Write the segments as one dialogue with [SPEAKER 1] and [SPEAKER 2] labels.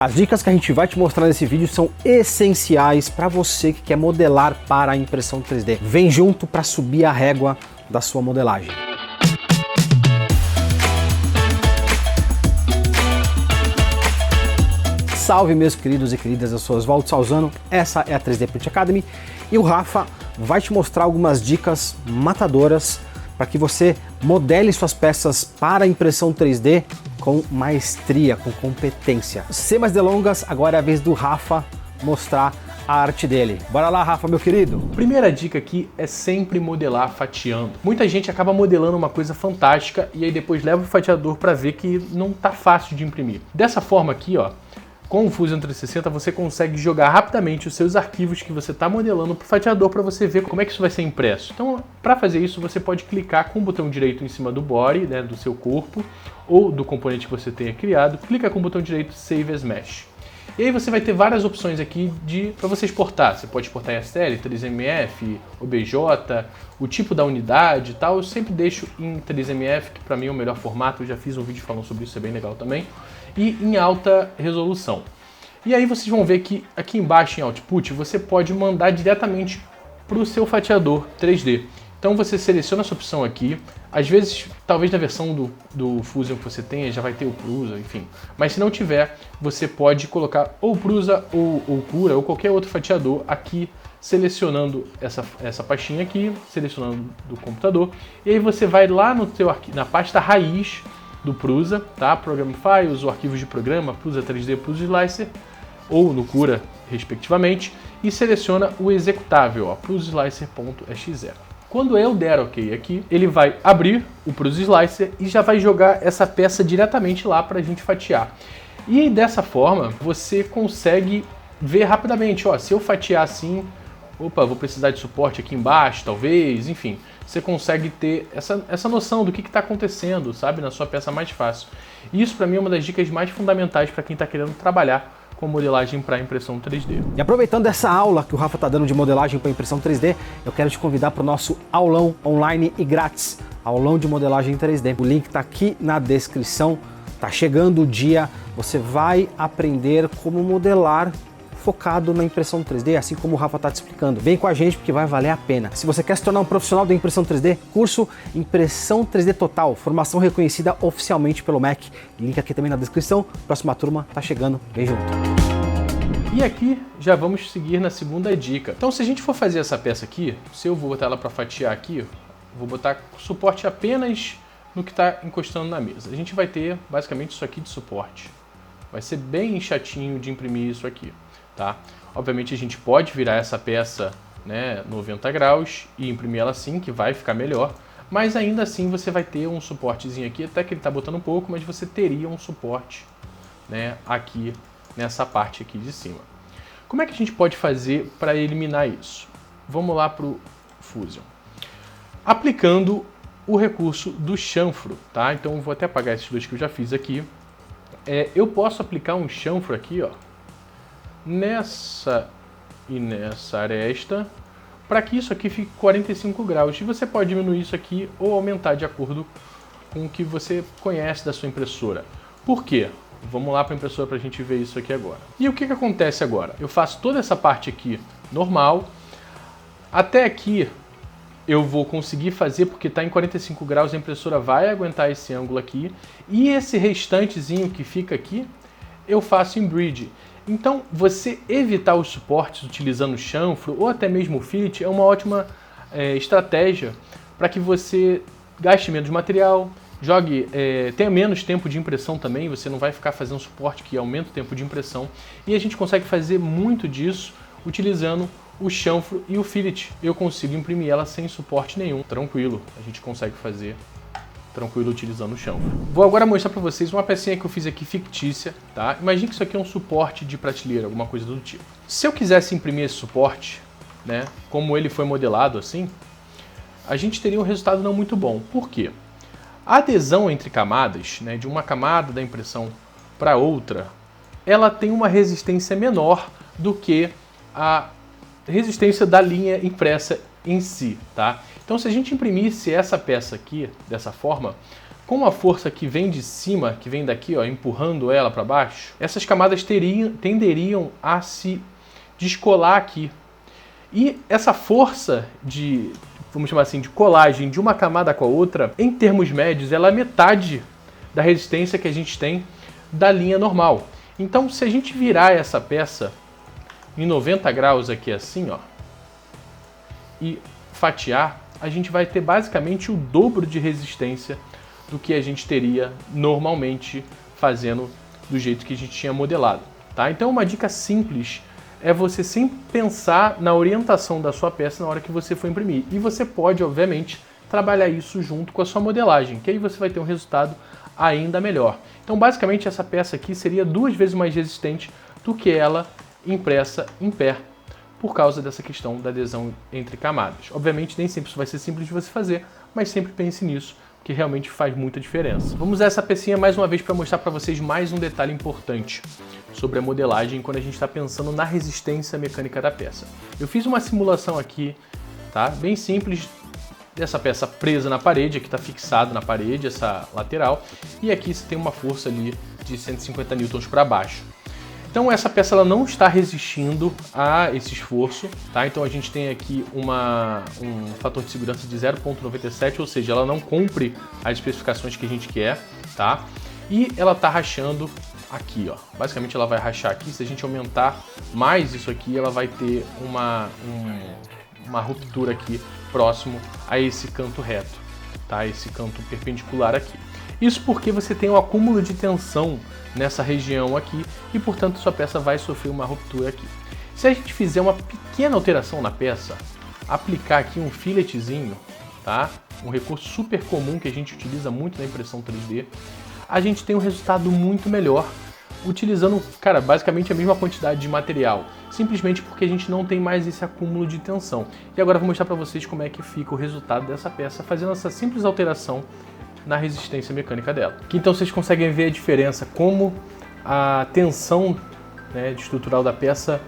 [SPEAKER 1] As dicas que a gente vai te mostrar nesse vídeo são essenciais para você que quer modelar para a impressão 3D. Vem junto para subir a régua da sua modelagem. Salve meus queridos e queridas, eu sou Oswaldo Salzano, essa é a 3D Print Academy e o Rafa vai te mostrar algumas dicas matadoras para que você modele suas peças para impressão 3D com maestria, com competência. Sem mais delongas, agora é a vez do Rafa mostrar a arte dele. Bora lá, Rafa, meu querido!
[SPEAKER 2] Primeira dica aqui é sempre modelar fatiando. Muita gente acaba modelando uma coisa fantástica e aí depois leva o fatiador para ver que não tá fácil de imprimir. Dessa forma aqui, ó, com o Fusion 360 você consegue jogar rapidamente os seus arquivos que você está modelando para o fatiador para você ver como é que isso vai ser impresso. Então, para fazer isso, você pode clicar com o botão direito em cima do body, né, do seu corpo, ou do componente que você tenha criado, clica com o botão direito Save as Mesh. E aí você vai ter várias opções aqui para você exportar. Você pode exportar em STL, 3MF, OBJ, o tipo da unidade e tal. Eu sempre deixo em 3MF, que para mim é o melhor formato. Eu já fiz um vídeo falando sobre isso, é bem legal também. E em alta resolução. E aí vocês vão ver que aqui embaixo em Output você pode mandar diretamente para o seu fatiador 3D. Então você seleciona essa opção aqui, às vezes, talvez na versão do Fusion que você tenha já vai ter o Prusa, enfim. Mas se não tiver, você pode colocar ou Prusa ou Cura ou qualquer outro fatiador aqui, selecionando essa pastinha aqui, selecionando do computador. E aí você vai lá no teu na pasta raiz do Prusa, tá? Program Files, ou arquivos de programa, Prusa 3D, Prusa Slicer, ou no respectivamente, e seleciona o executável, ó, prusaslicer.exe. Quando eu der OK aqui, ele vai abrir o Prusa Slicer e já vai jogar essa peça diretamente lá para a gente fatiar. E dessa forma, você consegue ver rapidamente, ó, se eu fatiar assim, opa, vou precisar de suporte aqui embaixo, talvez, enfim. Você consegue ter essa noção do que está acontecendo, sabe, na sua peça mais fácil. E isso para mim é uma das dicas mais fundamentais para quem está querendo trabalhar com modelagem para impressão 3D.
[SPEAKER 1] E aproveitando essa aula que o Rafa está dando de modelagem para impressão 3D, eu quero te convidar para o nosso aulão online e grátis, aulão de modelagem 3D. O link está aqui na descrição, tá chegando o dia, você vai aprender como modelar focado na impressão 3D, assim como o Rafa está te explicando. Vem com a gente porque vai valer a pena. Se você quer se tornar um profissional da impressão 3D, curso Impressão 3D Total, formação reconhecida oficialmente pelo MEC. Link aqui também na descrição. Próxima turma tá chegando, vem junto.
[SPEAKER 2] E aqui já vamos seguir na segunda dica. Então se a gente for fazer essa peça aqui, se eu vou botar ela para fatiar aqui, vou botar suporte apenas no que está encostando na mesa. A gente vai ter basicamente isso aqui de suporte. Vai ser bem chatinho de imprimir isso aqui. Tá? Obviamente a gente pode virar essa peça, né, 90 graus e imprimir ela assim, que vai ficar melhor, mas ainda assim você vai ter um suportezinho aqui, até que ele está botando um pouco, mas você teria um suporte, né, aqui nessa parte aqui de cima. Como é que a gente pode fazer para eliminar isso? Vamos lá para o Fusion. Aplicando o recurso do chanfro, tá? Então eu vou até apagar esses dois que eu já fiz aqui. Eu posso aplicar um chanfro aqui, ó, nessa e nessa aresta, para que isso aqui fique 45 graus. E você pode diminuir isso aqui ou aumentar de acordo com o que você conhece da sua impressora. Por quê? Vamos lá para a impressora para a gente ver isso aqui agora. E o que acontece agora? Eu faço toda essa parte aqui normal, até aqui eu vou conseguir fazer porque está em 45 graus, a impressora vai aguentar esse ângulo aqui, e esse restantezinho que fica aqui, eu faço em bridge. Então, você evitar os suportes utilizando chanfro ou até mesmo o fillet é uma ótima estratégia para que você gaste menos material, tenha menos tempo de impressão também, você não vai ficar fazendo suporte que aumenta o tempo de impressão. E a gente consegue fazer muito disso utilizando o chanfro e o fillet. Eu consigo imprimir ela sem suporte nenhum, tranquilo, a gente consegue fazer tranquilo utilizando o chanfro. Vou agora mostrar para vocês uma pecinha que eu fiz aqui fictícia, tá? Imagine que isso aqui é um suporte de prateleira, alguma coisa do tipo. Se eu quisesse imprimir esse suporte, né, como ele foi modelado assim, a gente teria um resultado não muito bom. Por quê? A adesão entre camadas, né, de uma camada da impressão para outra, ela tem uma resistência menor do que a resistência da linha impressa em si, tá? Então se a gente imprimisse essa peça aqui, dessa forma, com a força que vem de cima, que vem daqui, ó, empurrando ela para baixo, essas camadas tenderiam a se descolar aqui. E essa força de, vamos chamar assim, de colagem de uma camada com a outra, em termos médios, ela é metade da resistência que a gente tem da linha normal. Então, se a gente virar essa peça em 90 graus aqui assim, ó, e fatiar, a gente vai ter basicamente o dobro de resistência do que a gente teria normalmente fazendo do jeito que a gente tinha modelado, tá? Então, uma dica simples é você sempre pensar na orientação da sua peça na hora que você for imprimir. E você pode, obviamente, trabalhar isso junto com a sua modelagem, que aí você vai ter um resultado ainda melhor. Então, basicamente, essa peça aqui seria 2 vezes mais resistente do que ela impressa em pé, por causa dessa questão da adesão entre camadas. Obviamente, nem sempre isso vai ser simples de você fazer, mas sempre pense nisso, que realmente faz muita diferença. Vamos usar essa pecinha mais uma vez para mostrar para vocês mais um detalhe importante sobre a modelagem quando a gente está pensando na resistência mecânica da peça. Eu fiz uma simulação aqui, tá? Bem simples, dessa peça presa na parede, aqui está fixado na parede, essa lateral, e aqui você tem uma força ali de 150 newtons para baixo. Então essa peça ela não está resistindo a esse esforço, tá? Então a gente tem aqui um fator de segurança de 0,97, ou seja, ela não cumpre as especificações que a gente quer, tá? E ela está rachando aqui, ó. Basicamente ela vai rachar aqui. Se a gente aumentar mais isso aqui, ela vai ter uma ruptura aqui próximo a esse canto reto, tá? Esse canto perpendicular aqui. Isso porque você tem um acúmulo de tensão nessa região aqui e, portanto, sua peça vai sofrer uma ruptura aqui. Se a gente fizer uma pequena alteração na peça, aplicar aqui um filetezinho, tá? Um recurso super comum que a gente utiliza muito na impressão 3D, a gente tem um resultado muito melhor utilizando, cara, basicamente a mesma quantidade de material, simplesmente porque a gente não tem mais esse acúmulo de tensão. E agora eu vou mostrar para vocês como é que fica o resultado dessa peça fazendo essa simples alteração na resistência mecânica dela. Aqui então vocês conseguem ver a diferença, como a tensão, né, estrutural da peça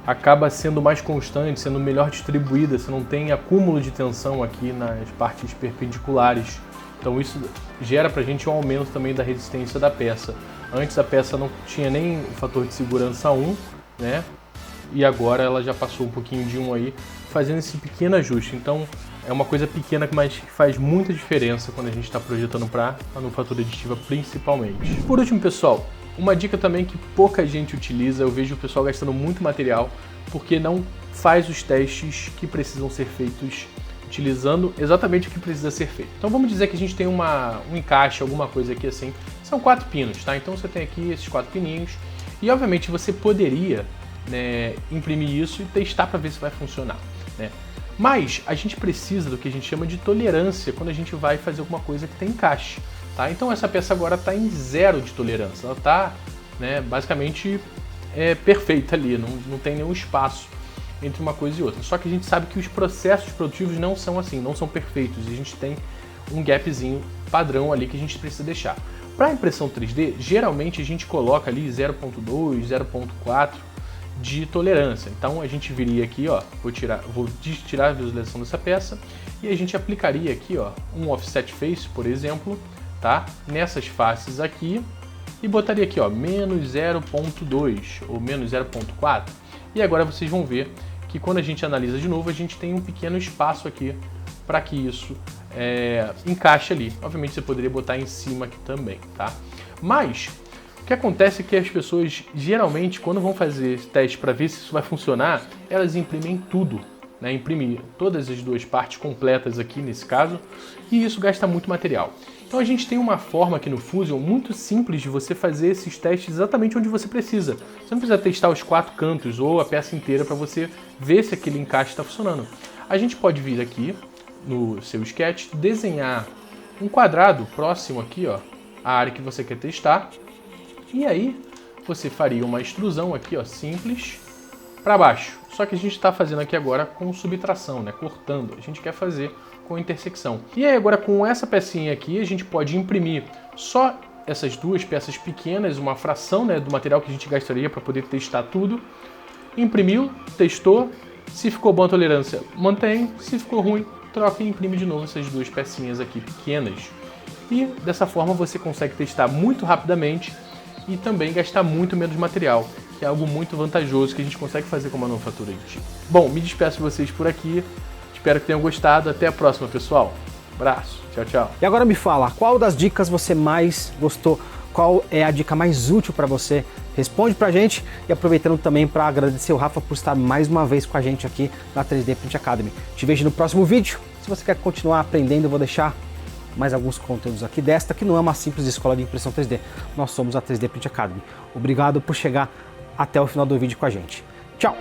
[SPEAKER 2] acaba sendo mais constante, sendo melhor distribuída, você não tem acúmulo de tensão aqui nas partes perpendiculares. Então isso gera pra gente um aumento também da resistência da peça. Antes a peça não tinha nem o fator de segurança 1, né? E agora ela já passou um pouquinho de 1 aí, fazendo esse pequeno ajuste. Então é uma coisa pequena, mas que faz muita diferença quando a gente está projetando para manufatura aditiva principalmente. Por último, pessoal, uma dica também que pouca gente utiliza, eu vejo o pessoal gastando muito material porque não faz os testes que precisam ser feitos utilizando exatamente o que precisa ser feito. Então vamos dizer que a gente tem um encaixe, alguma coisa aqui assim, são 4 pinos, tá? Então você tem aqui esses 4 pininhos e obviamente você poderia, né, imprimir isso e testar para ver se vai funcionar, né? Mas a gente precisa do que a gente chama de tolerância quando a gente vai fazer alguma coisa que tem encaixe, tá? Então essa peça agora está em 0 de tolerância, ela está, né, basicamente perfeita ali, não tem nenhum espaço entre uma coisa e outra. Só que a gente sabe que os processos produtivos não são assim, não são perfeitos, e a gente tem um gapzinho padrão ali que a gente precisa deixar. Para impressão 3D, geralmente a gente coloca ali 0.2, 0.4 de tolerância. Então a gente viria aqui, ó, vou tirar a visualização dessa peça e a gente aplicaria aqui, ó, um offset face, por exemplo, tá? Nessas faces aqui e botaria aqui, ó, menos 0.2 ou menos 0.4. E agora vocês vão ver que quando a gente analisa de novo, a gente tem um pequeno espaço aqui para que isso encaixe ali. Obviamente você poderia botar em cima aqui também, tá? Mas o que acontece é que as pessoas, geralmente, quando vão fazer teste para ver se isso vai funcionar, elas imprimem tudo, né? Imprimem todas as duas partes completas aqui nesse caso, e isso gasta muito material. Então a gente tem uma forma aqui no Fusion muito simples de você fazer esses testes exatamente onde você precisa. Você não precisa testar os 4 cantos ou a peça inteira para você ver se aquele encaixe está funcionando. A gente pode vir aqui no seu sketch, desenhar um quadrado próximo aqui, ó, à área que você quer testar. E aí você faria uma extrusão aqui, ó, simples, para baixo. Só que a gente está fazendo aqui agora com subtração, né, cortando. A gente quer fazer com intersecção. E aí agora com essa pecinha aqui a gente pode imprimir só essas duas peças pequenas, uma fração, né, do material que a gente gastaria para poder testar tudo. Imprimiu, testou. Se ficou bom a tolerância, mantém. Se ficou ruim, troca e imprime de novo essas duas pecinhas aqui pequenas. e dessa forma você consegue testar muito rapidamente e também gastar muito menos material, que é algo muito vantajoso que a gente consegue fazer com a manufatura aditiva. Bom, me despeço de vocês por aqui, espero que tenham gostado, até a próxima, pessoal. Abraço, tchau, tchau.
[SPEAKER 1] E agora me fala, qual das dicas você mais gostou? Qual é a dica mais útil para você? Responde pra gente e aproveitando também para agradecer o Rafa por estar mais uma vez com a gente aqui na 3D Print Academy. Te vejo no próximo vídeo. Se você quer continuar aprendendo, eu vou deixar mais alguns conteúdos aqui desta, que não é uma simples escola de impressão 3D. Nós somos a 3D Print Academy. Obrigado por chegar até o final do vídeo com a gente. Tchau!